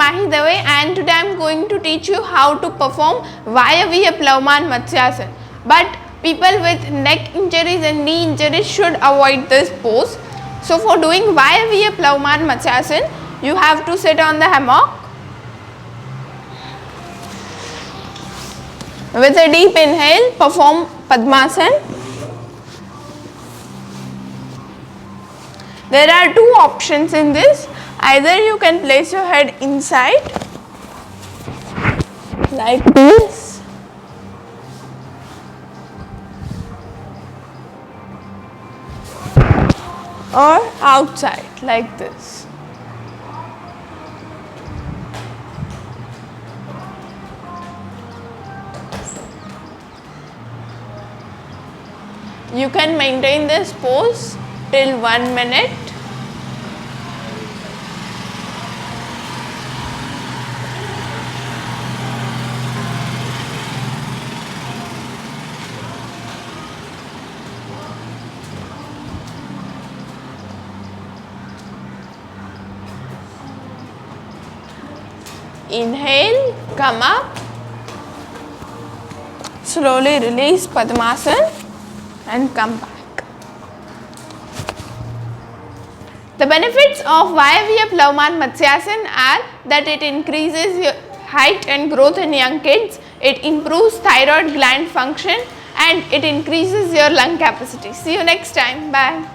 Mahi Dave, and today I am going to teach you how to perform Vayavya Plavman Matsyasana. But people with neck injuries and knee injuries should avoid this pose. So for doing Vayavya Plavman Matsyasana, you have to sit on the hammock. With a deep inhale, perform Padmasana. There are two options in this. Either you can place your head inside like this, or outside like this. You can maintain this pose till 1 minute. Inhale, come up, slowly release Padmasana and come back. The benefits of Vayavya Plavman Matsyasana are that it increases your height and growth in young kids, it improves thyroid gland function, and it increases your lung capacity. See you next time. Bye.